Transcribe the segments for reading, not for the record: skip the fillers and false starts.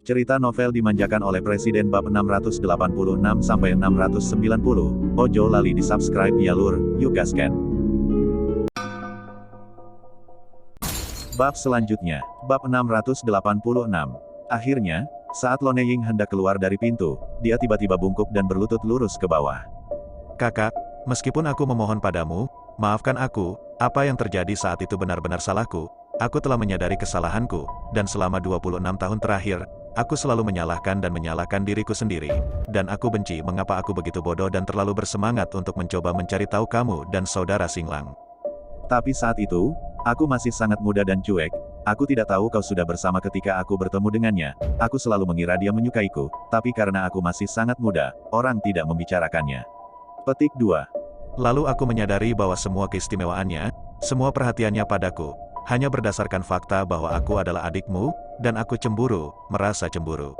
Cerita novel dimanjakan oleh Presiden bab 686-690. Ojo lali di subscribe ya lur, yuk gasken. Bab selanjutnya, bab 686. Akhirnya, saat Lone Ying hendak keluar dari pintu, dia tiba-tiba bungkuk dan berlutut lurus ke bawah. Kakak, meskipun aku memohon padamu, maafkan aku, apa yang terjadi saat itu benar-benar salahku. Aku telah menyadari kesalahanku, dan selama 26 tahun terakhir, aku selalu menyalahkan diriku sendiri. Dan aku benci mengapa aku begitu bodoh dan terlalu bersemangat untuk mencoba mencari tahu kamu dan saudara Xinglang. Tapi saat itu, aku masih sangat muda dan cuek. Aku tidak tahu kau sudah bersama ketika aku bertemu dengannya. Aku selalu mengira dia menyukaiku, tapi karena aku masih sangat muda, orang tidak membicarakannya. Petik 2. Lalu aku menyadari bahwa semua keistimewaannya, semua perhatiannya padaku, hanya berdasarkan fakta bahwa aku adalah adikmu, dan aku cemburu, merasa cemburu.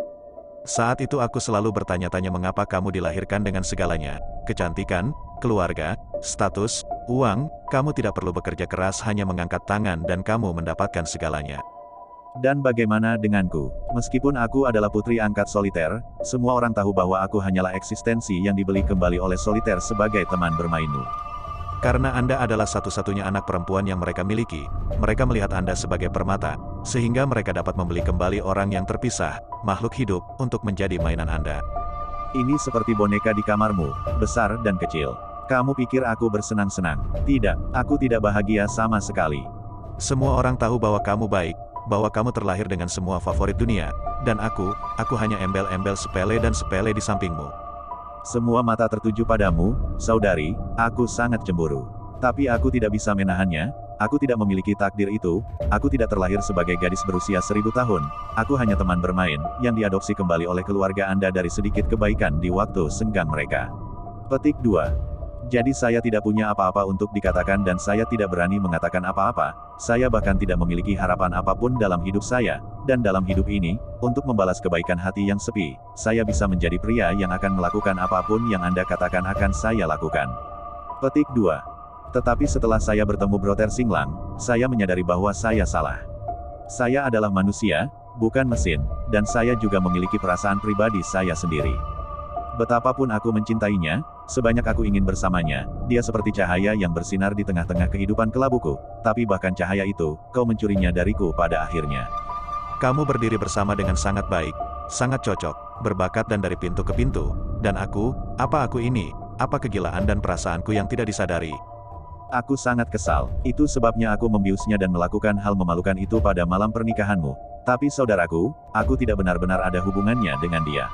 Saat itu aku selalu bertanya-tanya mengapa kamu dilahirkan dengan segalanya, kecantikan, keluarga, status, uang, kamu tidak perlu bekerja keras hanya mengangkat tangan dan kamu mendapatkan segalanya. Dan bagaimana denganku? Meskipun aku adalah putri angkat soliter, semua orang tahu bahwa aku hanyalah eksistensi yang dibeli kembali oleh soliter sebagai teman bermainmu. Karena Anda adalah satu-satunya anak perempuan yang mereka miliki, mereka melihat Anda sebagai permata, sehingga mereka dapat membeli kembali orang yang terpisah, makhluk hidup, untuk menjadi mainan Anda. Ini seperti boneka di kamarmu, besar dan kecil. Kamu pikir aku bersenang-senang? Tidak, aku tidak bahagia sama sekali. Semua orang tahu bahwa kamu baik, bahwa kamu terlahir dengan semua favorit dunia, dan aku hanya embel-embel sepele dan sepele di sampingmu. Semua mata tertuju padamu, saudari, aku sangat cemburu. Tapi aku tidak bisa menahannya, aku tidak memiliki takdir itu, aku tidak terlahir sebagai gadis berusia 1000 tahun, aku hanya teman bermain, yang diadopsi kembali oleh keluarga Anda dari sedikit kebaikan di waktu senggang mereka. Petik 2. Jadi saya tidak punya apa-apa untuk dikatakan dan saya tidak berani mengatakan apa-apa, saya bahkan tidak memiliki harapan apapun dalam hidup saya, dan dalam hidup ini, untuk membalas kebaikan hati yang sepi, saya bisa menjadi pria yang akan melakukan apapun yang Anda katakan akan saya lakukan. Petik 2. Tetapi setelah saya bertemu Brother Xinglang, saya menyadari bahwa saya salah. Saya adalah manusia, bukan mesin, dan saya juga memiliki perasaan pribadi saya sendiri. Betapapun aku mencintainya, sebanyak aku ingin bersamanya, dia seperti cahaya yang bersinar di tengah-tengah kehidupan kelabuku, tapi bahkan cahaya itu, kau mencurinya dariku pada akhirnya. Kamu berdiri bersama dengan sangat baik, sangat cocok, berbakat dan dari pintu ke pintu, dan apa aku ini, apa kegilaan dan perasaanku yang tidak disadari. Aku sangat kesal, itu sebabnya aku membiusnya dan melakukan hal memalukan itu pada malam pernikahanmu. Tapi saudaraku, aku tidak benar-benar ada hubungannya dengan dia.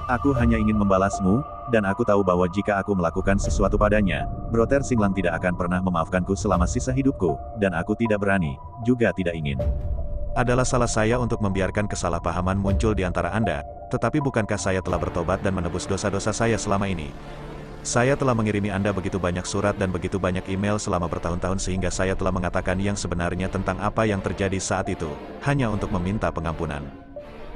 Aku hanya ingin membalasmu, dan aku tahu bahwa jika aku melakukan sesuatu padanya, Brother Xinglang tidak akan pernah memaafkanku selama sisa hidupku, dan aku tidak berani, juga tidak ingin. Adalah salah saya untuk membiarkan kesalahpahaman muncul di antara Anda, tetapi bukankah saya telah bertobat dan menebus dosa-dosa saya selama ini? Saya telah mengirimi Anda begitu banyak surat dan begitu banyak email selama bertahun-tahun sehingga saya telah mengatakan yang sebenarnya tentang apa yang terjadi saat itu, hanya untuk meminta pengampunan.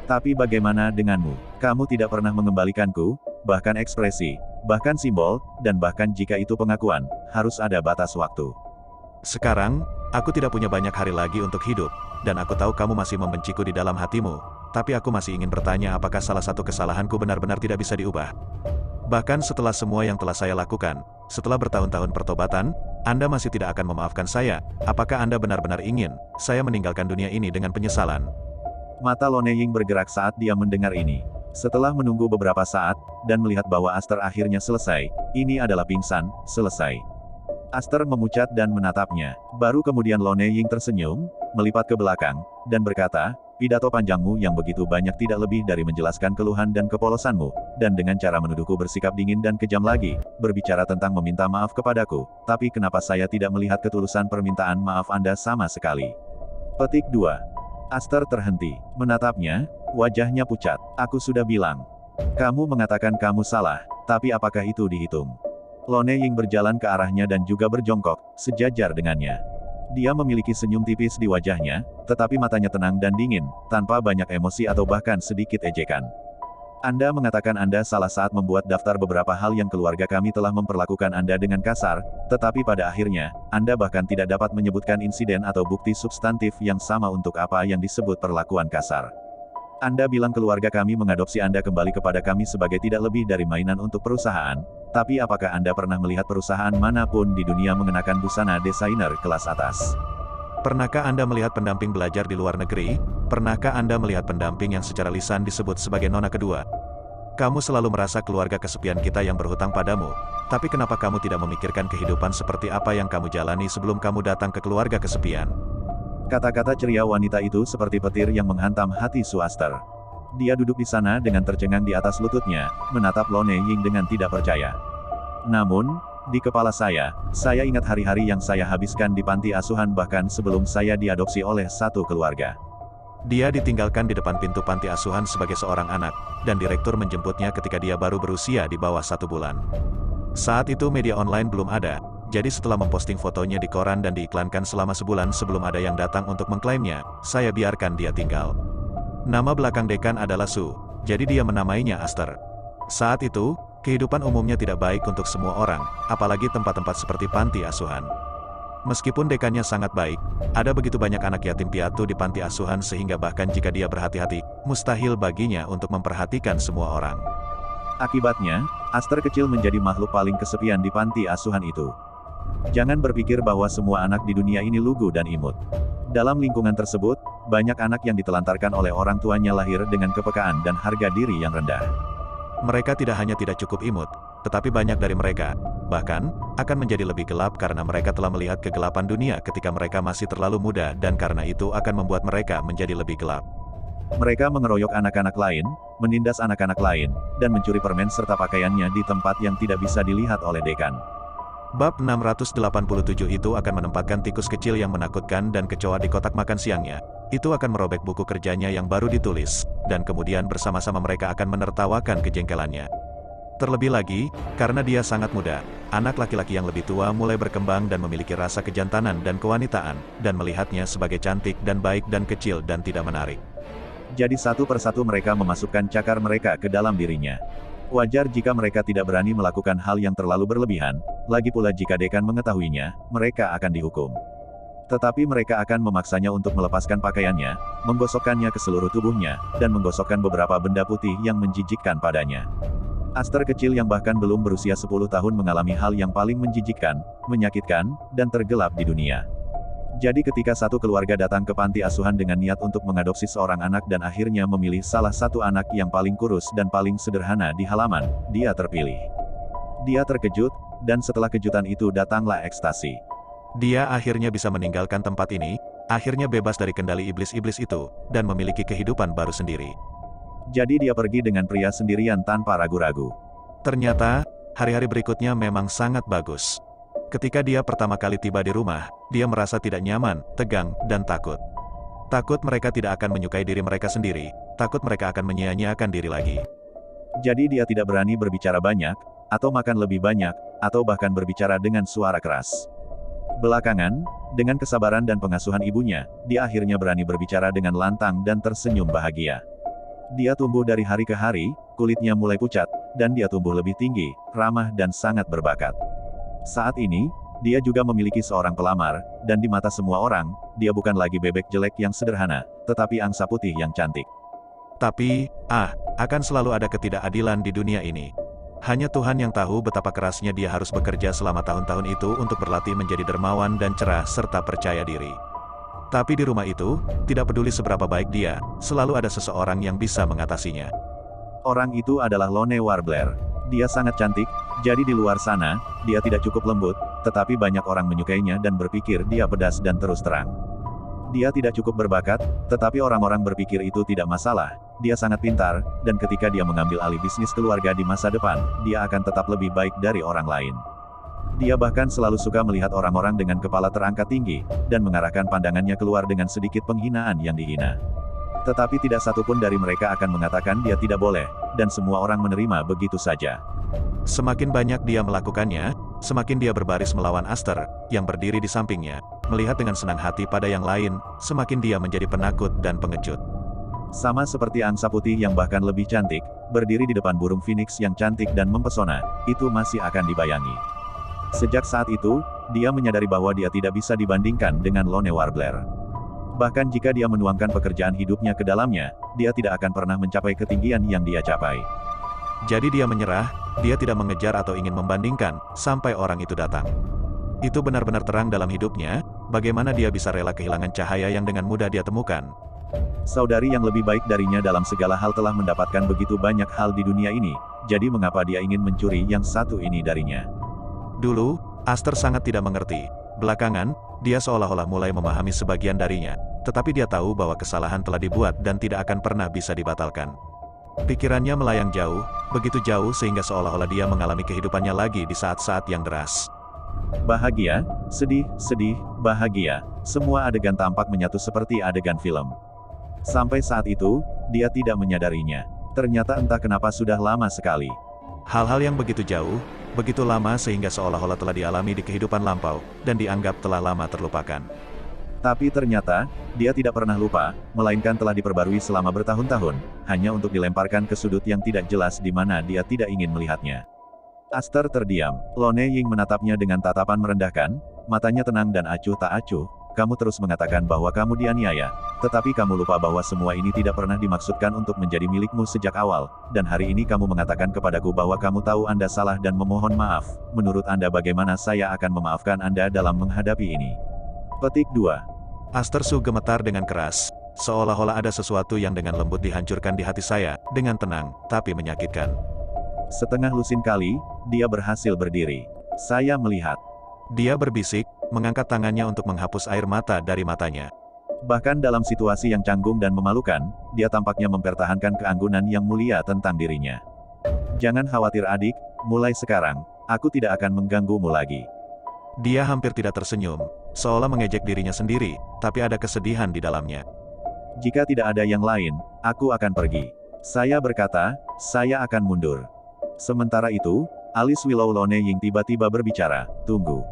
Tapi bagaimana denganmu? Kamu tidak pernah mengembalikanku, bahkan ekspresi, bahkan simbol, dan bahkan jika itu pengakuan, harus ada batas waktu. Sekarang, aku tidak punya banyak hari lagi untuk hidup, dan aku tahu kamu masih membenciku di dalam hatimu, tapi aku masih ingin bertanya apakah salah satu kesalahanku benar-benar tidak bisa diubah. Bahkan setelah semua yang telah saya lakukan, setelah bertahun-tahun pertobatan, Anda masih tidak akan memaafkan saya, apakah Anda benar-benar ingin saya meninggalkan dunia ini dengan penyesalan? Mata Lone Ying bergerak saat dia mendengar ini. Setelah menunggu beberapa saat, dan melihat bahwa Aster akhirnya selesai, ini adalah pingsan, selesai. Aster memucat dan menatapnya. Baru kemudian Lone Ying tersenyum, melipat ke belakang, dan berkata, pidato panjangmu yang begitu banyak tidak lebih dari menjelaskan keluhan dan kepolosanmu, dan dengan cara menuduhku bersikap dingin dan kejam lagi, berbicara tentang meminta maaf kepadaku, tapi kenapa saya tidak melihat ketulusan permintaan maaf Anda sama sekali? Petik 2. Aster terhenti, menatapnya, wajahnya pucat. Aku sudah bilang. Kamu mengatakan kamu salah, tapi apakah itu dihitung? Lone Ying berjalan ke arahnya dan juga berjongkok, sejajar dengannya. Dia memiliki senyum tipis di wajahnya, tetapi matanya tenang dan dingin, tanpa banyak emosi atau bahkan sedikit ejekan. Anda mengatakan Anda salah saat membuat daftar beberapa hal yang keluarga kami telah memperlakukan Anda dengan kasar, tetapi pada akhirnya, Anda bahkan tidak dapat menyebutkan insiden atau bukti substantif yang sama untuk apa yang disebut perlakuan kasar. Anda bilang keluarga kami mengadopsi Anda kembali kepada kami sebagai tidak lebih dari mainan untuk perusahaan, tapi apakah Anda pernah melihat perusahaan manapun di dunia mengenakan busana desainer kelas atas? Pernahkah Anda melihat pendamping belajar di luar negeri? Pernahkah Anda melihat pendamping yang secara lisan disebut sebagai nona kedua? Kamu selalu merasa keluarga kesepian kita yang berhutang padamu, tapi kenapa kamu tidak memikirkan kehidupan seperti apa yang kamu jalani sebelum kamu datang ke keluarga kesepian? Kata-kata ceria wanita itu seperti petir yang menghantam hati Su Aster. Dia duduk di sana dengan tercengang di atas lututnya, menatap Lone Ying dengan tidak percaya. Namun, di kepala saya ingat hari-hari yang saya habiskan di panti asuhan bahkan sebelum saya diadopsi oleh satu keluarga. Dia ditinggalkan di depan pintu panti asuhan sebagai seorang anak, dan direktur menjemputnya ketika dia baru berusia di bawah 1 bulan. Saat itu media online belum ada, jadi setelah memposting fotonya di koran dan diiklankan selama sebulan sebelum ada yang datang untuk mengklaimnya, saya biarkan dia tinggal. Nama belakang dekan adalah Su, jadi dia menamainya Aster. Saat itu, kehidupan umumnya tidak baik untuk semua orang, apalagi tempat-tempat seperti panti asuhan. Meskipun dekannya sangat baik, ada begitu banyak anak yatim piatu di panti asuhan sehingga bahkan jika dia berhati-hati, mustahil baginya untuk memperhatikan semua orang. Akibatnya, Aster kecil menjadi makhluk paling kesepian di panti asuhan itu. Jangan berpikir bahwa semua anak di dunia ini lugu dan imut. Dalam lingkungan tersebut, banyak anak yang ditelantarkan oleh orang tuanya lahir dengan kepekaan dan harga diri yang rendah. Mereka tidak hanya tidak cukup imut, tetapi banyak dari mereka, bahkan, akan menjadi lebih gelap karena mereka telah melihat kegelapan dunia ketika mereka masih terlalu muda dan karena itu akan membuat mereka menjadi lebih gelap. Mereka mengeroyok anak-anak lain, menindas anak-anak lain, dan mencuri permen serta pakaiannya di tempat yang tidak bisa dilihat oleh dekan. Bab 687 itu akan menempatkan tikus kecil yang menakutkan dan kecoa di kotak makan siangnya. Itu akan merobek buku kerjanya yang baru ditulis, dan kemudian bersama-sama mereka akan menertawakan kejengkelannya. Terlebih lagi, karena dia sangat muda, anak laki-laki yang lebih tua mulai berkembang dan memiliki rasa kejantanan dan kewanitaan, dan melihatnya sebagai cantik dan baik dan kecil dan tidak menarik. Jadi satu persatu mereka memasukkan cakar mereka ke dalam dirinya. Wajar jika mereka tidak berani melakukan hal yang terlalu berlebihan, lagi pula jika dekan mengetahuinya, mereka akan dihukum. Tetapi mereka akan memaksanya untuk melepaskan pakaiannya, menggosokkannya ke seluruh tubuhnya, dan menggosokkan beberapa benda putih yang menjijikkan padanya. Aster kecil yang bahkan belum berusia 10 tahun mengalami hal yang paling menjijikkan, menyakitkan, dan tergelap di dunia. Jadi ketika satu keluarga datang ke panti asuhan dengan niat untuk mengadopsi seorang anak dan akhirnya memilih salah satu anak yang paling kurus dan paling sederhana di halaman, dia terpilih. Dia terkejut, dan setelah kejutan itu datanglah ekstasi. Dia akhirnya bisa meninggalkan tempat ini, akhirnya bebas dari kendali iblis-iblis itu, dan memiliki kehidupan baru sendiri. Jadi dia pergi dengan pria sendirian tanpa ragu-ragu. Ternyata, hari-hari berikutnya memang sangat bagus. Ketika dia pertama kali tiba di rumah, dia merasa tidak nyaman, tegang, dan takut. Takut mereka tidak akan menyukai diri mereka sendiri, takut mereka akan menyia-nyiakan diri lagi. Jadi dia tidak berani berbicara banyak, atau makan lebih banyak, atau bahkan berbicara dengan suara keras. Belakangan, dengan kesabaran dan pengasuhan ibunya, dia akhirnya berani berbicara dengan lantang dan tersenyum bahagia. Dia tumbuh dari hari ke hari, kulitnya mulai pucat, dan dia tumbuh lebih tinggi, ramah dan sangat berbakat. Saat ini, dia juga memiliki seorang pelamar, dan di mata semua orang, dia bukan lagi bebek jelek yang sederhana, tetapi angsa putih yang cantik. Tapi, akan selalu ada ketidakadilan di dunia ini. Hanya Tuhan yang tahu betapa kerasnya dia harus bekerja selama tahun-tahun itu untuk berlatih menjadi dermawan dan cerah serta percaya diri. Tapi di rumah itu, tidak peduli seberapa baik dia, selalu ada seseorang yang bisa mengatasinya. Orang itu adalah Lone Warbler. Dia sangat cantik, jadi di luar sana, dia tidak cukup lembut, tetapi banyak orang menyukainya dan berpikir dia pedas dan terus terang. Dia tidak cukup berbakat, tetapi orang-orang berpikir itu tidak masalah. Dia sangat pintar, dan ketika dia mengambil alih bisnis keluarga di masa depan, dia akan tetap lebih baik dari orang lain. Dia bahkan selalu suka melihat orang-orang dengan kepala terangkat tinggi, dan mengarahkan pandangannya keluar dengan sedikit penghinaan yang dihina. Tetapi tidak satupun dari mereka akan mengatakan dia tidak boleh, dan semua orang menerima begitu saja. Semakin banyak dia melakukannya, semakin dia berbaris melawan Aster, yang berdiri di sampingnya, melihat dengan senang hati pada yang lain, semakin dia menjadi penakut dan pengecut. Sama seperti angsa putih yang bahkan lebih cantik, berdiri di depan burung phoenix yang cantik dan mempesona, itu masih akan dibayangi. Sejak saat itu, dia menyadari bahwa dia tidak bisa dibandingkan dengan Lone Warbler. Bahkan jika dia menuangkan pekerjaan hidupnya ke dalamnya, dia tidak akan pernah mencapai ketinggian yang dia capai. Jadi dia menyerah, dia tidak mengejar atau ingin membandingkan, sampai orang itu datang. Itu benar-benar terang dalam hidupnya, bagaimana dia bisa rela kehilangan cahaya yang dengan mudah dia temukan. Saudari yang lebih baik darinya dalam segala hal telah mendapatkan begitu banyak hal di dunia ini, jadi mengapa dia ingin mencuri yang satu ini darinya? Dulu, Aster sangat tidak mengerti. Belakangan, dia seolah-olah mulai memahami sebagian darinya, tetapi dia tahu bahwa kesalahan telah dibuat dan tidak akan pernah bisa dibatalkan. Pikirannya melayang jauh, begitu jauh sehingga seolah-olah dia mengalami kehidupannya lagi di saat-saat yang deras. Bahagia, sedih, bahagia, semua adegan tampak menyatu seperti adegan film. Sampai saat itu, dia tidak menyadarinya. Ternyata entah kenapa sudah lama sekali. Hal-hal yang begitu jauh, begitu lama sehingga seolah-olah telah dialami di kehidupan lampau, dan dianggap telah lama terlupakan. Tapi ternyata, dia tidak pernah lupa, melainkan telah diperbarui selama bertahun-tahun, hanya untuk dilemparkan ke sudut yang tidak jelas di mana dia tidak ingin melihatnya. Aster terdiam. Lone Ying menatapnya dengan tatapan merendahkan, matanya tenang dan acuh tak acuh. Kamu terus mengatakan bahwa kamu dianiaya, tetapi kamu lupa bahwa semua ini tidak pernah dimaksudkan untuk menjadi milikmu sejak awal, dan hari ini kamu mengatakan kepadaku bahwa kamu tahu Anda salah dan memohon maaf. Menurut Anda bagaimana saya akan memaafkan Anda dalam menghadapi ini? Petik 2. Aster Su gemetar dengan keras, seolah-olah ada sesuatu yang dengan lembut dihancurkan di hati saya, dengan tenang, tapi menyakitkan. Setengah lusin kali, dia berhasil berdiri. Saya melihat. Dia berbisik, mengangkat tangannya untuk menghapus air mata dari matanya. Bahkan dalam situasi yang canggung dan memalukan, dia tampaknya mempertahankan keanggunan yang mulia tentang dirinya. Jangan khawatir adik, mulai sekarang, aku tidak akan mengganggumu lagi. Dia hampir tidak tersenyum, seolah mengejek dirinya sendiri, tapi ada kesedihan di dalamnya. Jika tidak ada yang lain, aku akan pergi. Saya berkata, saya akan mundur. Sementara itu, alis Willow Lone Ying tiba-tiba berbicara, tunggu.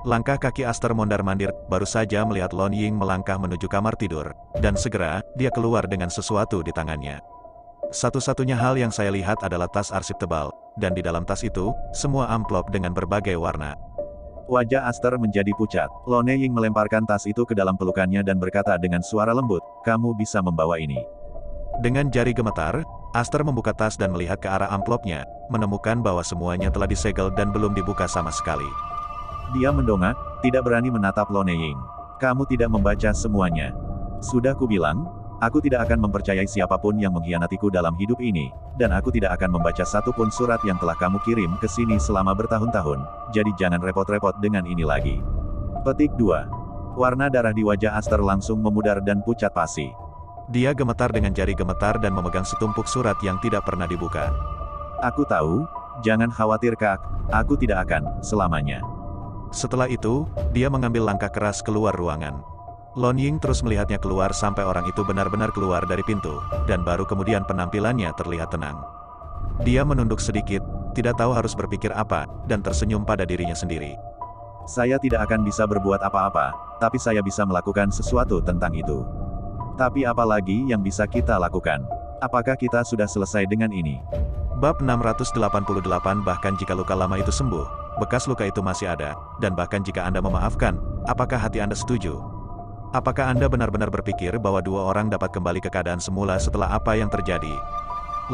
Langkah kaki Aster mondar-mandir, baru saja melihat Lone Ying melangkah menuju kamar tidur, dan segera, dia keluar dengan sesuatu di tangannya. Satu-satunya hal yang saya lihat adalah tas arsip tebal, dan di dalam tas itu, semua amplop dengan berbagai warna. Wajah Aster menjadi pucat. Lone Ying melemparkan tas itu ke dalam pelukannya dan berkata dengan suara lembut, kamu bisa membawa ini. Dengan jari gemetar, Aster membuka tas dan melihat ke arah amplopnya, menemukan bahwa semuanya telah disegel dan belum dibuka sama sekali. Dia mendongak, tidak berani menatap Lone Ying. Kamu tidak membaca semuanya. Sudah kubilang, aku tidak akan mempercayai siapapun yang mengkhianatiku dalam hidup ini, dan aku tidak akan membaca satupun surat yang telah kamu kirim ke sini selama bertahun-tahun, jadi jangan repot-repot dengan ini lagi. Petik 2. Warna darah di wajah Aster langsung memudar dan pucat pasi. Dia gemetar dengan jari gemetar dan memegang setumpuk surat yang tidak pernah dibuka. Aku tahu, jangan khawatir Kak, aku tidak akan, selamanya. Setelah itu, dia mengambil langkah keras keluar ruangan. Lone Ying terus melihatnya keluar sampai orang itu benar-benar keluar dari pintu, dan baru kemudian penampilannya terlihat tenang. Dia menunduk sedikit, tidak tahu harus berpikir apa, dan tersenyum pada dirinya sendiri. Saya tidak akan bisa berbuat apa-apa, tapi saya bisa melakukan sesuatu tentang itu. Tapi apa lagi yang bisa kita lakukan? Apakah kita sudah selesai dengan ini? Bab 688. Bahkan jika luka lama itu sembuh, bekas luka itu masih ada, dan bahkan jika Anda memaafkan, apakah hati Anda setuju? Apakah Anda benar-benar berpikir bahwa dua orang dapat kembali ke keadaan semula setelah apa yang terjadi?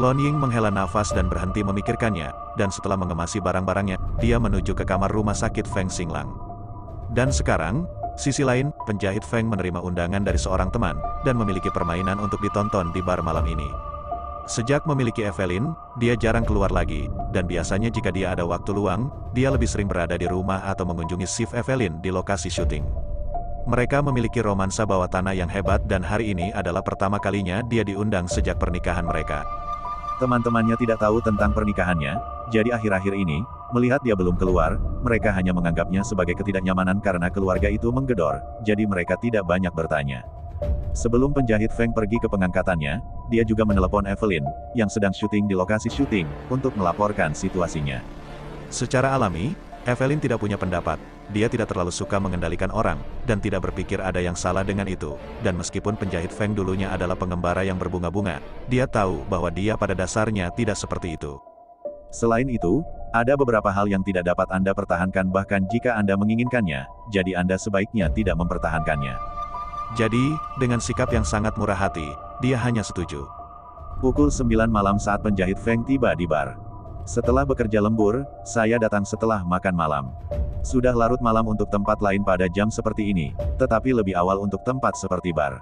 Lone Ying menghela nafas dan berhenti memikirkannya, dan setelah mengemasi barang-barangnya, dia menuju ke kamar rumah sakit Feng Xinglang. Dan sekarang, sisi lain, penjahit Feng menerima undangan dari seorang teman, dan memiliki permainan untuk ditonton di bar malam ini. Sejak memiliki Evelyn, dia jarang keluar lagi, dan biasanya jika dia ada waktu luang, dia lebih sering berada di rumah atau mengunjungi shift Evelyn di lokasi syuting. Mereka memiliki romansa bawah tanah yang hebat dan hari ini adalah pertama kalinya dia diundang sejak pernikahan mereka. Teman-temannya tidak tahu tentang pernikahannya, jadi akhir-akhir ini, melihat dia belum keluar, mereka hanya menganggapnya sebagai ketidaknyamanan karena keluarga itu menggedor, jadi mereka tidak banyak bertanya. Sebelum penjahit Feng pergi ke pengangkatannya, dia juga menelepon Evelyn, yang sedang syuting di lokasi syuting, untuk melaporkan situasinya. Secara alami, Evelyn tidak punya pendapat, dia tidak terlalu suka mengendalikan orang, dan tidak berpikir ada yang salah dengan itu, dan meskipun penjahit Feng dulunya adalah pengembara yang berbunga-bunga, dia tahu bahwa dia pada dasarnya tidak seperti itu. Selain itu, ada beberapa hal yang tidak dapat Anda pertahankan bahkan jika Anda menginginkannya, jadi Anda sebaiknya tidak mempertahankannya. Jadi, dengan sikap yang sangat murah hati, dia hanya setuju. Pukul 9 malam saat penjahit Feng tiba di bar. Setelah bekerja lembur, saya datang setelah makan malam. Sudah larut malam untuk tempat lain pada jam seperti ini, tetapi lebih awal untuk tempat seperti bar.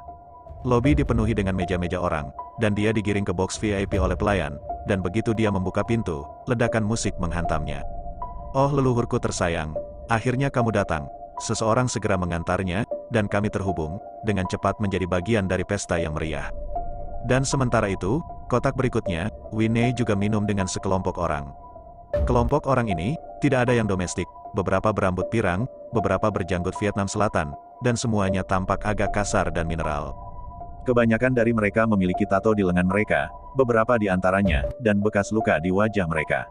Lobi dipenuhi dengan meja-meja orang, dan dia digiring ke box VIP oleh pelayan, dan begitu dia membuka pintu, ledakan musik menghantamnya. Oh leluhurku tersayang, akhirnya kamu datang. Seseorang segera mengantarnya, dan kami terhubung, dengan cepat menjadi bagian dari pesta yang meriah. Dan sementara itu, kotak berikutnya, Winnie juga minum dengan sekelompok orang. Kelompok orang ini, tidak ada yang domestik, beberapa berambut pirang, beberapa berjanggut Vietnam Selatan, dan semuanya tampak agak kasar dan mineral. Kebanyakan dari mereka memiliki tato di lengan mereka, beberapa di antaranya, dan bekas luka di wajah mereka.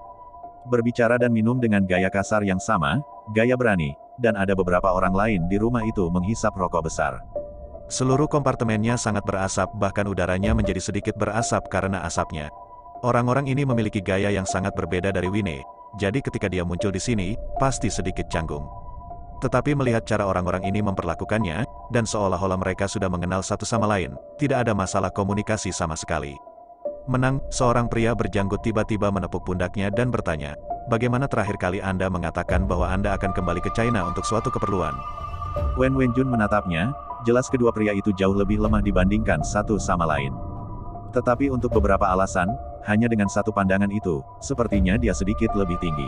Berbicara dan minum dengan gaya kasar yang sama, gaya berani, dan ada beberapa orang lain di rumah itu menghisap rokok besar. Seluruh kompartemennya sangat berasap, bahkan udaranya menjadi sedikit berasap karena asapnya. Orang-orang ini memiliki gaya yang sangat berbeda dari Winnie, jadi ketika dia muncul di sini, pasti sedikit canggung. Tetapi melihat cara orang-orang ini memperlakukannya, dan seolah-olah mereka sudah mengenal satu sama lain, tidak ada masalah komunikasi sama sekali. Menang, seorang pria berjanggut tiba-tiba menepuk pundaknya dan bertanya, bagaimana terakhir kali Anda mengatakan bahwa Anda akan kembali ke China untuk suatu keperluan? Wen Wenjun menatapnya, jelas kedua pria itu jauh lebih lemah dibandingkan satu sama lain. Tetapi untuk beberapa alasan, hanya dengan satu pandangan itu, sepertinya dia sedikit lebih tinggi.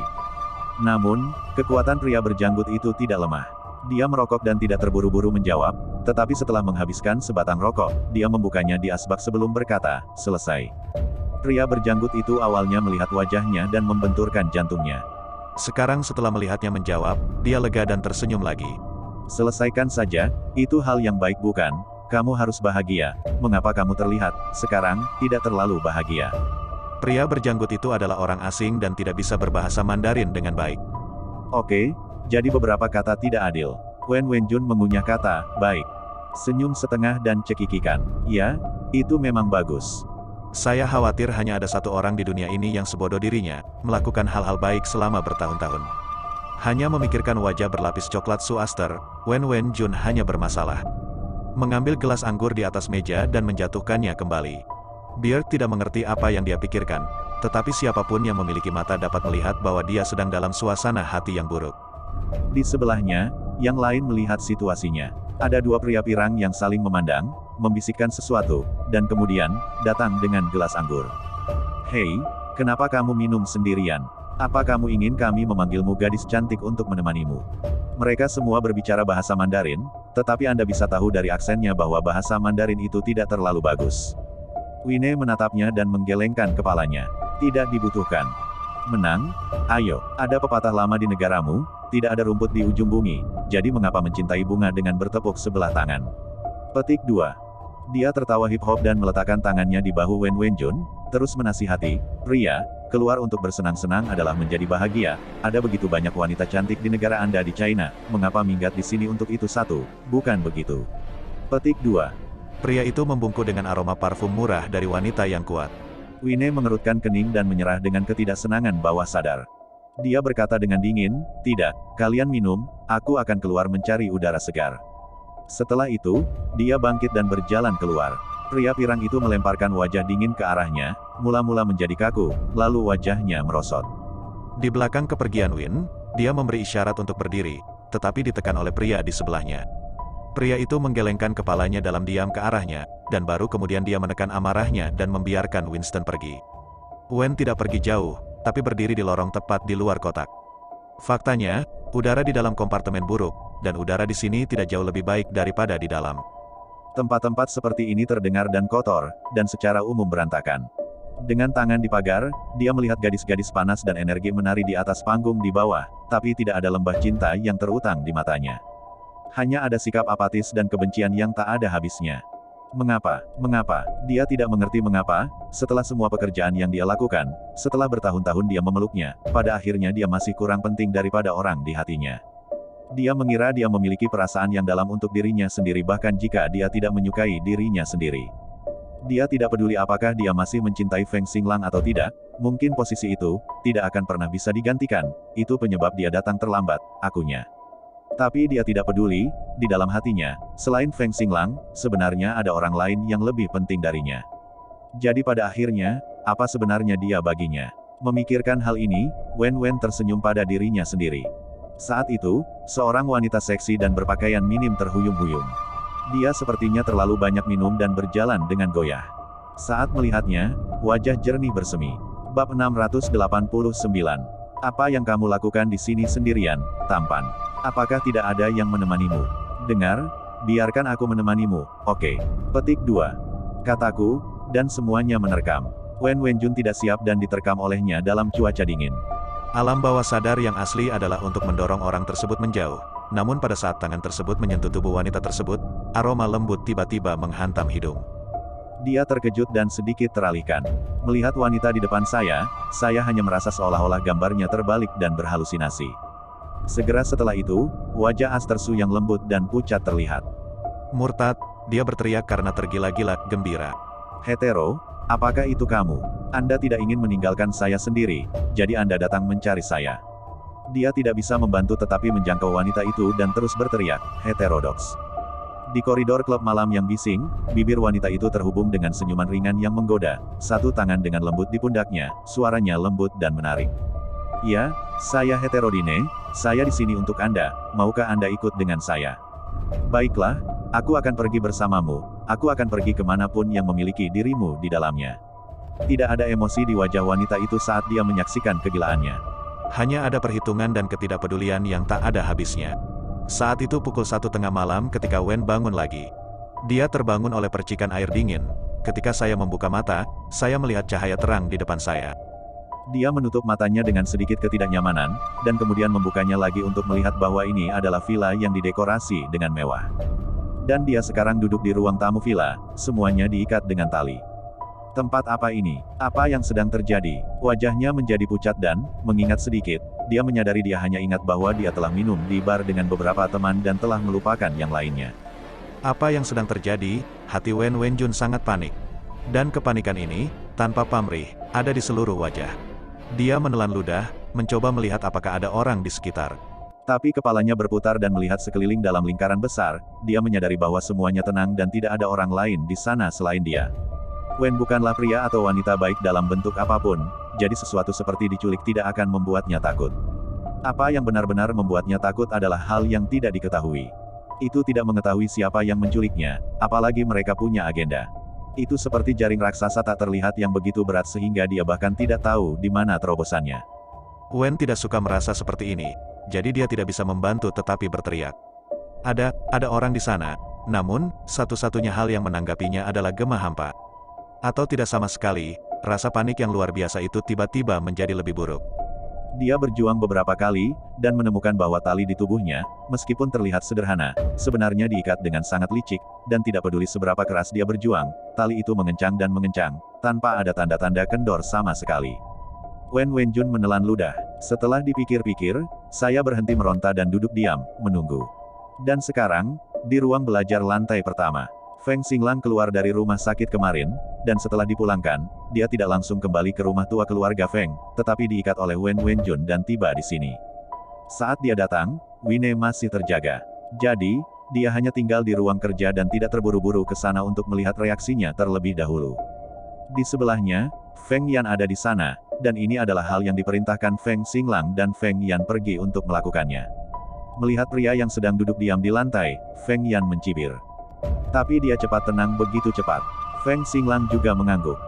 Namun, kekuatan pria berjanggut itu tidak lemah. Dia merokok dan tidak terburu-buru menjawab, tetapi setelah menghabiskan sebatang rokok, dia membukanya di asbak sebelum berkata, selesai. Pria berjanggut itu awalnya melihat wajahnya dan membenturkan jantungnya. Sekarang setelah melihatnya menjawab, dia lega dan tersenyum lagi. Selesaikan saja, itu hal yang baik bukan? Kamu harus bahagia. Mengapa kamu terlihat, sekarang, tidak terlalu bahagia? Pria berjanggut itu adalah orang asing dan tidak bisa berbahasa Mandarin dengan baik. Oke, jadi beberapa kata tidak adil. Wen Wenjun mengunyah kata, baik. Senyum setengah dan cekikikan. Ya, itu memang bagus. Saya khawatir hanya ada satu orang di dunia ini yang sebodoh dirinya, melakukan hal-hal baik selama bertahun-tahun. Hanya memikirkan wajah berlapis coklat Suaster, Wen Wenjun hanya bermasalah. Mengambil gelas anggur di atas meja dan menjatuhkannya kembali. Beard tidak mengerti apa yang dia pikirkan, tetapi siapapun yang memiliki mata dapat melihat bahwa dia sedang dalam suasana hati yang buruk. Di sebelahnya, yang lain melihat situasinya. Ada dua pria pirang yang saling memandang, membisikkan sesuatu, dan kemudian, datang dengan gelas anggur. Hei, kenapa kamu minum sendirian? Apa kamu ingin kami memanggilmu gadis cantik untuk menemanimu? Mereka semua berbicara bahasa Mandarin, tetapi Anda bisa tahu dari aksennya bahwa bahasa Mandarin itu tidak terlalu bagus. Winnie menatapnya dan menggelengkan kepalanya. Tidak dibutuhkan. Menang? Ayo, ada pepatah lama di negaramu, tidak ada rumput di ujung bumi, jadi mengapa mencintai bunga dengan bertepuk sebelah tangan? Petik 2. Dia tertawa hip-hop dan meletakkan tangannya di bahu Wen Wenjun, terus menasihati, pria, keluar untuk bersenang-senang adalah menjadi bahagia, ada begitu banyak wanita cantik di negara Anda di China, mengapa minggat di sini untuk itu satu, bukan begitu? Petik 2. Pria itu membungkuk dengan aroma parfum murah dari wanita yang kuat. Winnie mengerutkan kening dan menyerah dengan ketidaksenangan bawah sadar. Dia berkata dengan dingin, tidak, kalian minum, aku akan keluar mencari udara segar. Setelah itu, dia bangkit dan berjalan keluar. Pria pirang itu melemparkan wajah dingin ke arahnya, mula-mula menjadi kaku, lalu wajahnya merosot. Di belakang kepergian Win, dia memberi isyarat untuk berdiri, tetapi ditekan oleh pria di sebelahnya. Pria itu menggelengkan kepalanya dalam diam ke arahnya, dan baru kemudian dia menekan amarahnya dan membiarkan Winston pergi. Wen tidak pergi jauh, tapi berdiri di lorong tepat di luar kotak. Faktanya, udara di dalam kompartemen buruk, dan udara di sini tidak jauh lebih baik daripada di dalam. Tempat-tempat seperti ini terdengar dan kotor, dan secara umum berantakan. Dengan tangan di pagar, dia melihat gadis-gadis panas dan energi menari di atas panggung di bawah, tapi tidak ada lembah cinta yang terutang di matanya. Hanya ada sikap apatis dan kebencian yang tak ada habisnya. Mengapa? Mengapa? Dia tidak mengerti mengapa, setelah semua pekerjaan yang dia lakukan, setelah bertahun-tahun dia memeluknya, pada akhirnya dia masih kurang penting daripada orang di hatinya. Dia mengira dia memiliki perasaan yang dalam untuk dirinya sendiri bahkan jika dia tidak menyukai dirinya sendiri. Dia tidak peduli apakah dia masih mencintai Feng Xinglang atau tidak, mungkin posisi itu, tidak akan pernah bisa digantikan, itu penyebab dia datang terlambat, akunya. Tapi dia tidak peduli, di dalam hatinya, selain Feng Xinglang, sebenarnya ada orang lain yang lebih penting darinya. Jadi pada akhirnya, apa sebenarnya dia baginya? Memikirkan hal ini, Wen Wen tersenyum pada dirinya sendiri. Saat itu, seorang wanita seksi dan berpakaian minim terhuyung-huyung. Dia sepertinya terlalu banyak minum dan berjalan dengan goyah. Saat melihatnya, wajah jernih bersemi. Bab 689. Apa yang kamu lakukan di sini sendirian, tampan? Apakah tidak ada yang menemanimu? Dengar, biarkan aku menemanimu, oke. Petik 2. Kataku, dan semuanya menerkam. Wen Wenjun tidak siap dan diterkam olehnya dalam cuaca dingin. Alam bawah sadar yang asli adalah untuk mendorong orang tersebut menjauh. Namun pada saat tangan tersebut menyentuh tubuh wanita tersebut, aroma lembut tiba-tiba menghantam hidung. Dia terkejut dan sedikit teralihkan. Melihat wanita di depan saya hanya merasa seolah-olah gambarnya terbalik dan berhalusinasi. Segera setelah itu, wajah Aster Su yang lembut dan pucat terlihat. Murtad, dia berteriak karena tergila-gila, gembira. Hetero, apakah itu kamu? Anda tidak ingin meninggalkan saya sendiri, jadi Anda datang mencari saya. Dia tidak bisa membantu tetapi menjangkau wanita itu dan terus berteriak, heterodoks. Di koridor klub malam yang bising, bibir wanita itu terhubung dengan senyuman ringan yang menggoda, satu tangan dengan lembut di pundaknya, suaranya lembut dan menarik. Ya, saya Heterodine, saya di sini untuk Anda, maukah Anda ikut dengan saya? Baiklah, aku akan pergi bersamamu, aku akan pergi kemanapun yang memiliki dirimu di dalamnya. Tidak ada emosi di wajah wanita itu saat dia menyaksikan kegilaannya. Hanya ada perhitungan dan ketidakpedulian yang tak ada habisnya. Saat itu pukul 1 tengah malam ketika Wen bangun lagi. Dia terbangun oleh percikan air dingin. Ketika saya membuka mata, saya melihat cahaya terang di depan saya. Dia menutup matanya dengan sedikit ketidaknyamanan, dan kemudian membukanya lagi untuk melihat bahwa ini adalah villa yang didekorasi dengan mewah. Dan dia sekarang duduk di ruang tamu villa, semuanya diikat dengan tali. Tempat apa ini? Apa yang sedang terjadi? Wajahnya menjadi pucat dan, mengingat sedikit, dia menyadari dia hanya ingat bahwa dia telah minum di bar dengan beberapa teman dan telah melupakan yang lainnya. Apa yang sedang terjadi? Hati Wen Wenjun sangat panik. Dan kepanikan ini, tanpa pamrih, ada di seluruh wajah. Dia menelan ludah, mencoba melihat apakah ada orang di sekitar. Tapi kepalanya berputar dan melihat sekeliling dalam lingkaran besar, dia menyadari bahwa semuanya tenang dan tidak ada orang lain di sana selain dia. Wen bukanlah pria atau wanita baik dalam bentuk apapun, jadi sesuatu seperti diculik tidak akan membuatnya takut. Apa yang benar-benar membuatnya takut adalah hal yang tidak diketahui. Itu tidak mengetahui siapa yang menculiknya, apalagi mereka punya agenda. Itu seperti jaring raksasa tak terlihat yang begitu berat sehingga dia bahkan tidak tahu di mana terobosannya. Wen tidak suka merasa seperti ini, jadi dia tidak bisa membantu tetapi berteriak. Ada orang di sana, namun, satu-satunya hal yang menanggapinya adalah gema hampa. Atau tidak sama sekali, rasa panik yang luar biasa itu tiba-tiba menjadi lebih buruk. Dia berjuang beberapa kali, dan menemukan bahwa tali di tubuhnya, meskipun terlihat sederhana, sebenarnya diikat dengan sangat licik, dan tidak peduli seberapa keras dia berjuang, tali itu mengencang dan mengencang, tanpa ada tanda-tanda kendor sama sekali. Wen Wenjun menelan ludah. Setelah dipikir-pikir, saya berhenti meronta dan duduk diam, menunggu. Dan sekarang, di ruang belajar lantai pertama, Feng Xinglang keluar dari rumah sakit kemarin, dan setelah dipulangkan, dia tidak langsung kembali ke rumah tua keluarga Feng, tetapi diikat oleh Wen Wenjun dan tiba di sini. Saat dia datang, Wine masih terjaga. Jadi, dia hanya tinggal di ruang kerja dan tidak terburu-buru ke sana untuk melihat reaksinya terlebih dahulu. Di sebelahnya, Feng Yan ada di sana, dan ini adalah hal yang diperintahkan Feng Xinglang dan Feng Yan pergi untuk melakukannya. Melihat pria yang sedang duduk diam di lantai, Feng Yan mencibir. Tapi dia cepat tenang begitu cepat. Feng Xinglang juga mengangguk.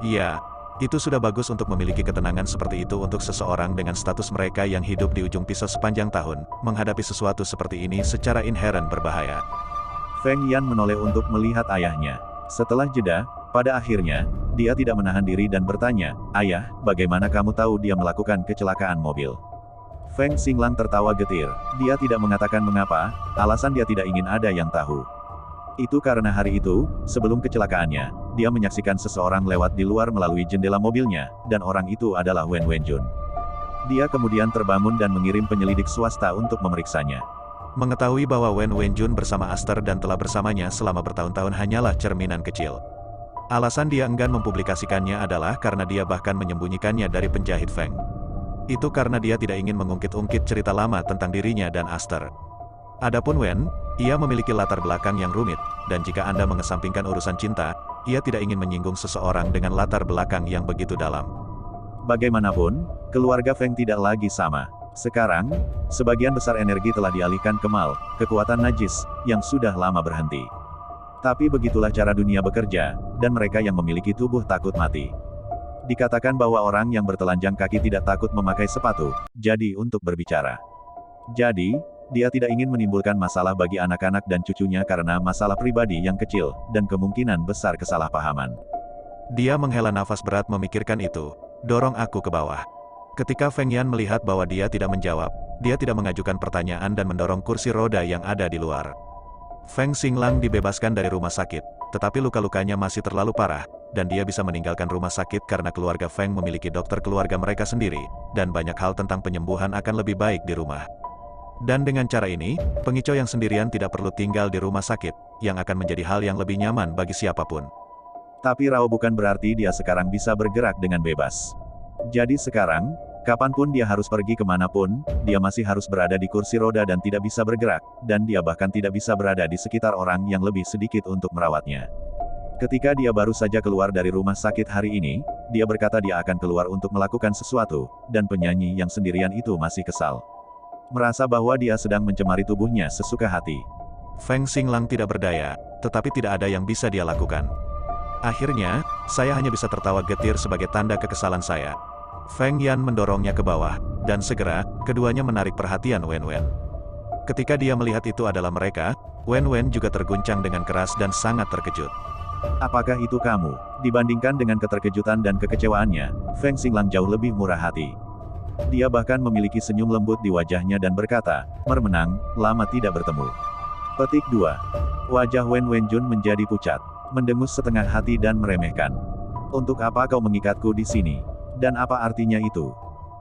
Iya, itu sudah bagus untuk memiliki ketenangan seperti itu untuk seseorang dengan status mereka yang hidup di ujung pisau sepanjang tahun, menghadapi sesuatu seperti ini secara inheren berbahaya. Feng Yan menoleh untuk melihat ayahnya. Setelah jeda, pada akhirnya, dia tidak menahan diri dan bertanya, "Ayah, bagaimana kamu tahu dia melakukan kecelakaan mobil?" Feng Xinglang tertawa getir. Dia tidak mengatakan mengapa, alasan dia tidak ingin ada yang tahu. Itu karena hari itu, sebelum kecelakaannya, dia menyaksikan seseorang lewat di luar melalui jendela mobilnya, dan orang itu adalah Wen Wenjun. Dia kemudian terbangun dan mengirim penyelidik swasta untuk memeriksanya. Mengetahui bahwa Wen Wenjun bersama Aster dan telah bersamanya selama bertahun-tahun hanyalah cerminan kecil. Alasan dia enggan mempublikasikannya adalah karena dia bahkan menyembunyikannya dari penjahit Feng. Itu karena dia tidak ingin mengungkit-ungkit cerita lama tentang dirinya dan Aster. Adapun Wen, ia memiliki latar belakang yang rumit, dan jika Anda mengesampingkan urusan cinta, ia tidak ingin menyinggung seseorang dengan latar belakang yang begitu dalam. Bagaimanapun, keluarga Feng tidak lagi sama. Sekarang, sebagian besar energi telah dialihkan ke Mal, kekuatan najis, yang sudah lama berhenti. Tapi begitulah cara dunia bekerja, dan mereka yang memiliki tubuh takut mati. Dikatakan bahwa orang yang bertelanjang kaki tidak takut memakai sepatu, jadi untuk berbicara. Jadi, dia tidak ingin menimbulkan masalah bagi anak-anak dan cucunya karena masalah pribadi yang kecil, dan kemungkinan besar kesalahpahaman. Dia menghela nafas berat memikirkan itu, dorong aku ke bawah. Ketika Feng Yan melihat bahwa dia tidak menjawab, dia tidak mengajukan pertanyaan dan mendorong kursi roda yang ada di luar. Feng Xinglang dibebaskan dari rumah sakit, tetapi luka-lukanya masih terlalu parah, dan dia bisa meninggalkan rumah sakit karena keluarga Feng memiliki dokter keluarga mereka sendiri, dan banyak hal tentang penyembuhan akan lebih baik di rumah. Dan dengan cara ini, pengicau yang sendirian tidak perlu tinggal di rumah sakit, yang akan menjadi hal yang lebih nyaman bagi siapapun. Tapi Rao bukan berarti dia sekarang bisa bergerak dengan bebas. Jadi sekarang, kapanpun dia harus pergi kemanapun, dia masih harus berada di kursi roda dan tidak bisa bergerak, dan dia bahkan tidak bisa berada di sekitar orang yang lebih sedikit untuk merawatnya. Ketika dia baru saja keluar dari rumah sakit hari ini, dia berkata dia akan keluar untuk melakukan sesuatu, dan penyanyi yang sendirian itu masih kesal. Merasa bahwa dia sedang mencemari tubuhnya sesuka hati. Feng Xinglang tidak berdaya, tetapi tidak ada yang bisa dia lakukan. Akhirnya, saya hanya bisa tertawa getir sebagai tanda kekesalan saya. Feng Yan mendorongnya ke bawah, dan segera, keduanya menarik perhatian Wen Wen. Ketika dia melihat itu adalah mereka, Wen Wen juga terguncang dengan keras dan sangat terkejut. Apakah itu kamu? Dibandingkan dengan keterkejutan dan kekecewaannya, Feng Xinglang jauh lebih murah hati. Dia bahkan memiliki senyum lembut di wajahnya dan berkata, "Mermenang, lama tidak bertemu." Petik 2. Wajah Wen Wenjun menjadi pucat, mendengus setengah hati dan meremehkan. "Untuk apa kau mengikatku di sini? Dan apa artinya itu?"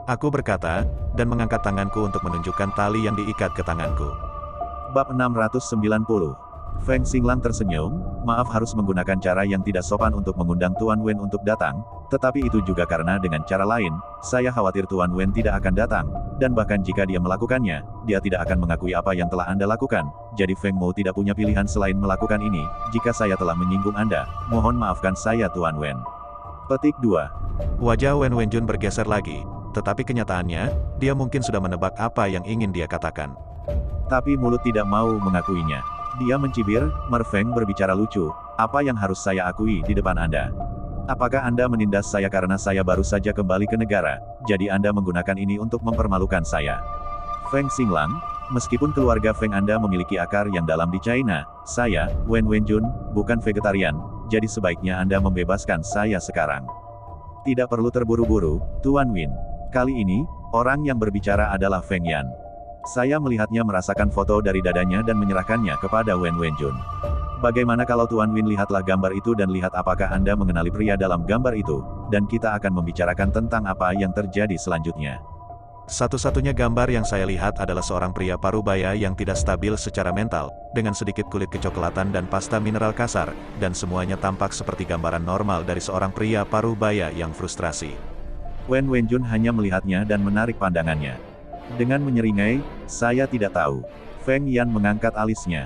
Aku berkata, dan mengangkat tanganku untuk menunjukkan tali yang diikat ke tanganku. Bab 690. Feng Xinglang tersenyum, "Maaf harus menggunakan cara yang tidak sopan untuk mengundang Tuan Wen untuk datang, tetapi itu juga karena dengan cara lain, saya khawatir Tuan Wen tidak akan datang, dan bahkan jika dia melakukannya, dia tidak akan mengakui apa yang telah Anda lakukan, jadi Feng Mo tidak punya pilihan selain melakukan ini. Jika saya telah menyinggung Anda, mohon maafkan saya Tuan Wen." Petik 2. Wajah Wen Wenjun bergeser lagi, tetapi kenyataannya, dia mungkin sudah menebak apa yang ingin dia katakan. Tapi mulut tidak mau mengakuinya. Dia mencibir, "Merfeng berbicara lucu, apa yang harus saya akui di depan Anda? Apakah Anda menindas saya karena saya baru saja kembali ke negara, jadi Anda menggunakan ini untuk mempermalukan saya?" Feng Xinglang, meskipun keluarga Feng Anda memiliki akar yang dalam di China, saya, Wen Wenjun, bukan vegetarian, jadi sebaiknya Anda membebaskan saya sekarang. Tidak perlu terburu-buru, Tuan Win. Kali ini, orang yang berbicara adalah Feng Yan. Saya melihatnya merasakan foto dari dadanya dan menyerahkannya kepada Wen Wenjun. "Bagaimana kalau Tuan Win lihatlah gambar itu dan lihat apakah Anda mengenali pria dalam gambar itu, dan kita akan membicarakan tentang apa yang terjadi selanjutnya." Satu-satunya gambar yang saya lihat adalah seorang pria parubaya yang tidak stabil secara mental, dengan sedikit kulit kecoklatan dan pasta mineral kasar, dan semuanya tampak seperti gambaran normal dari seorang pria parubaya yang frustrasi. Wen Wenjun hanya melihatnya dan menarik pandangannya. Dengan menyeringai, "Saya tidak tahu." Feng Yan mengangkat alisnya.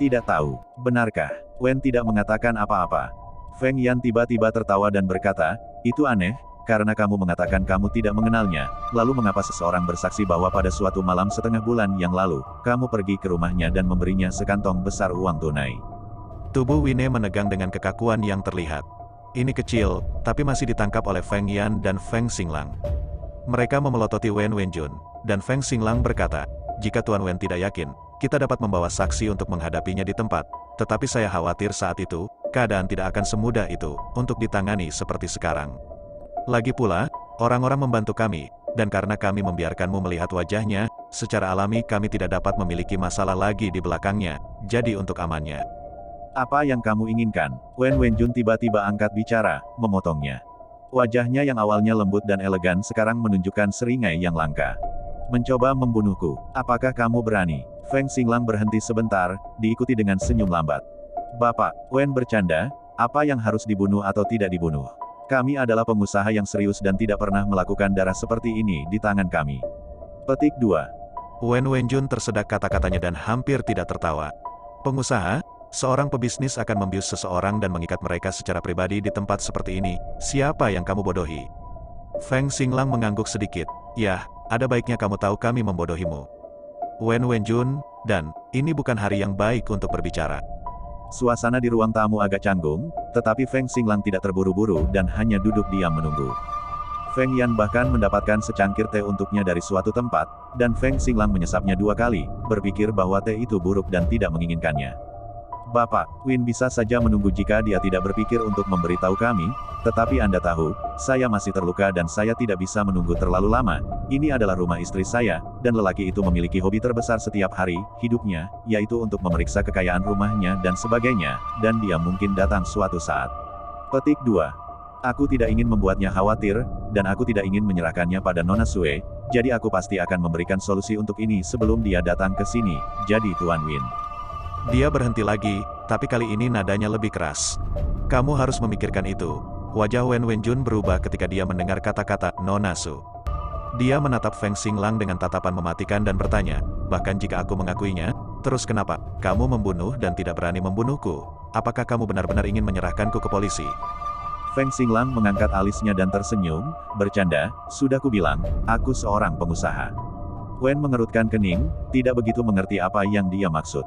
"Tidak tahu, benarkah?" Wen tidak mengatakan apa-apa. Feng Yan tiba-tiba tertawa dan berkata, "Itu aneh, karena kamu mengatakan kamu tidak mengenalnya, lalu mengapa seseorang bersaksi bahwa pada suatu malam setengah bulan yang lalu, kamu pergi ke rumahnya dan memberinya sekantong besar uang tunai?" Tubuh Wine menegang dengan kekakuan yang terlihat. Ini kecil, tapi masih ditangkap oleh Feng Yan dan Feng Xinglang. Mereka memelototi Wen Wenjun, dan Feng Xinglang berkata, "Jika Tuan Wen tidak yakin, kita dapat membawa saksi untuk menghadapinya di tempat, tetapi saya khawatir saat itu, keadaan tidak akan semudah itu, untuk ditangani seperti sekarang. Lagi pula, orang-orang membantu kami, dan karena kami membiarkanmu melihat wajahnya, secara alami kami tidak dapat memiliki masalah lagi di belakangnya, jadi untuk amannya." "Apa yang kamu inginkan?" Wen Wenjun tiba-tiba angkat bicara, memotongnya. Wajahnya yang awalnya lembut dan elegan sekarang menunjukkan seringai yang langka. "Mencoba membunuhku, apakah kamu berani?" Feng Xinglang berhenti sebentar, diikuti dengan senyum lambat. "Bapak," Wen bercanda, "apa yang harus dibunuh atau tidak dibunuh? Kami adalah pengusaha yang serius dan tidak pernah melakukan darah seperti ini di tangan kami." Petik 2. Wen Wenjun tersedak kata-katanya dan hampir tidak tertawa. Pengusaha, seorang pebisnis akan membius seseorang dan mengikat mereka secara pribadi di tempat seperti ini. Siapa yang kamu bodohi? Feng Xinglang mengangguk sedikit. Yah, ada baiknya kamu tahu kami membodohimu. Wen Wenjun, dan ini bukan hari yang baik untuk berbicara. Suasana di ruang tamu agak canggung, tetapi Feng Xinglang tidak terburu-buru dan hanya duduk diam menunggu. Feng Yan bahkan mendapatkan secangkir teh untuknya dari suatu tempat, dan Feng Xinglang menyesapnya 2 kali, berpikir bahwa teh itu buruk dan tidak menginginkannya. Bapak, Win bisa saja menunggu jika dia tidak berpikir untuk memberitahu kami, tetapi Anda tahu, saya masih terluka dan saya tidak bisa menunggu terlalu lama. Ini adalah rumah istri saya, dan lelaki itu memiliki hobi terbesar setiap hari hidupnya, yaitu untuk memeriksa kekayaan rumahnya dan sebagainya, dan dia mungkin datang suatu saat. Petik 2. Aku tidak ingin membuatnya khawatir, dan aku tidak ingin menyerahkannya pada Nona Sue, jadi aku pasti akan memberikan solusi untuk ini sebelum dia datang ke sini, jadi Tuan Win. Dia berhenti lagi, tapi kali ini nadanya lebih keras. Kamu harus memikirkan itu. Wajah Wen Wenjun berubah ketika dia mendengar kata-kata Nona Su. Dia menatap Feng Xinglang dengan tatapan mematikan dan bertanya, bahkan jika aku mengakuinya, terus kenapa kamu membunuh dan tidak berani membunuhku? Apakah kamu benar-benar ingin menyerahkanku ke polisi? Feng Xinglang mengangkat alisnya dan tersenyum, bercanda, sudah kubilang, aku seorang pengusaha. Wen mengerutkan kening, tidak begitu mengerti apa yang dia maksud.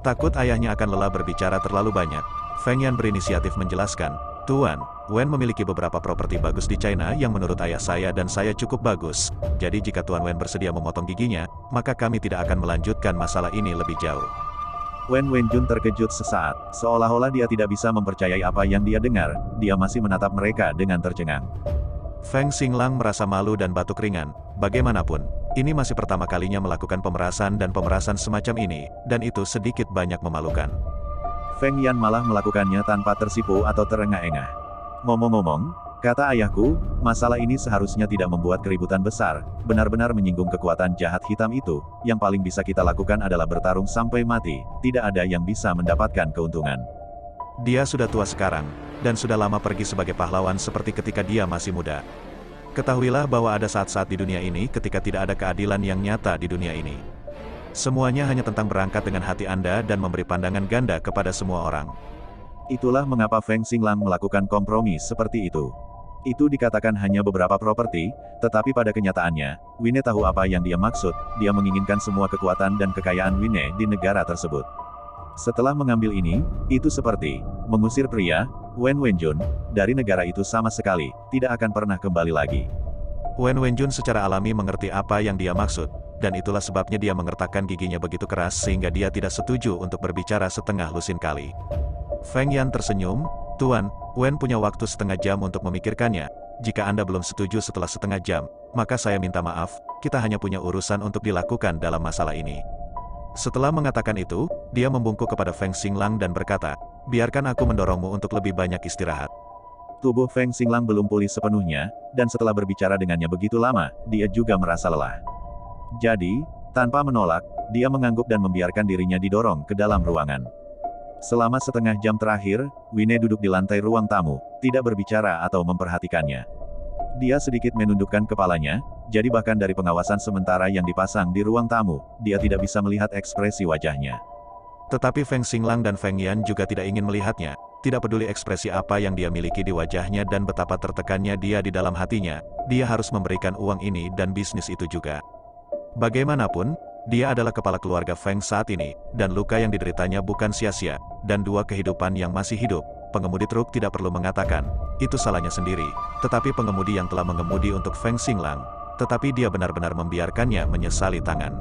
Takut ayahnya akan lelah berbicara terlalu banyak, Feng Yan berinisiatif menjelaskan, Tuan, Wen memiliki beberapa properti bagus di China yang menurut ayah saya dan saya cukup bagus, jadi jika Tuan Wen bersedia memotong giginya, maka kami tidak akan melanjutkan masalah ini lebih jauh. Wen Wenjun terkejut sesaat, seolah-olah dia tidak bisa mempercayai apa yang dia dengar, dia masih menatap mereka dengan tercengang. Feng Xinglang merasa malu dan batuk ringan, bagaimanapun, ini masih pertama kalinya melakukan pemerasan dan pemerasan semacam ini, dan itu sedikit banyak memalukan. Feng Yan malah melakukannya tanpa tersipu atau terengah-engah. Ngomong-ngomong, kata ayahku, masalah ini seharusnya tidak membuat keributan besar, benar-benar menyinggung kekuatan jahat hitam itu, yang paling bisa kita lakukan adalah bertarung sampai mati, tidak ada yang bisa mendapatkan keuntungan. Dia sudah tua sekarang, dan sudah lama pergi sebagai pahlawan seperti ketika dia masih muda. Ketahuilah bahwa ada saat-saat di dunia ini ketika tidak ada keadilan yang nyata di dunia ini. Semuanya hanya tentang berangkat dengan hati Anda dan memberi pandangan ganda kepada semua orang. Itulah mengapa Feng Xinglang melakukan kompromi seperti itu. Itu dikatakan hanya beberapa properti, tetapi pada kenyataannya, Wine tahu apa yang dia maksud, dia menginginkan semua kekuatan dan kekayaan Wine di negara tersebut. Setelah mengambil ini, itu seperti mengusir pria, Wen Wenjun, dari negara itu sama sekali, tidak akan pernah kembali lagi. Wen Wenjun secara alami mengerti apa yang dia maksud, dan itulah sebabnya dia mengertakkan giginya begitu keras sehingga dia tidak setuju untuk berbicara setengah lusin kali. Feng Yan tersenyum, Tuan, Wen punya waktu setengah jam untuk memikirkannya, jika Anda belum setuju setelah setengah jam, maka saya minta maaf, kita hanya punya urusan untuk dilakukan dalam masalah ini. Setelah mengatakan itu, dia membungkuk kepada Feng Xinglang dan berkata, biarkan aku mendorongmu untuk lebih banyak istirahat. Tubuh Feng Xinglang belum pulih sepenuhnya, dan setelah berbicara dengannya begitu lama, dia juga merasa lelah. Jadi, tanpa menolak, dia mengangguk dan membiarkan dirinya didorong ke dalam ruangan. Selama setengah jam terakhir, Wine duduk di lantai ruang tamu, tidak berbicara atau memperhatikannya. Dia sedikit menundukkan kepalanya, jadi bahkan dari pengawasan sementara yang dipasang di ruang tamu, dia tidak bisa melihat ekspresi wajahnya. Tetapi Feng Xinglang dan Feng Yan juga tidak ingin melihatnya, tidak peduli ekspresi apa yang dia miliki di wajahnya dan betapa tertekannya dia di dalam hatinya, dia harus memberikan uang ini dan bisnis itu juga. Bagaimanapun, dia adalah kepala keluarga Feng saat ini, dan luka yang dideritanya bukan sia-sia, dan 2 kehidupan yang masih hidup. Pengemudi truk tidak perlu mengatakan, itu salahnya sendiri, tetapi pengemudi yang telah mengemudi untuk Feng Xinglang, tetapi dia benar-benar membiarkannya menyesali tangan.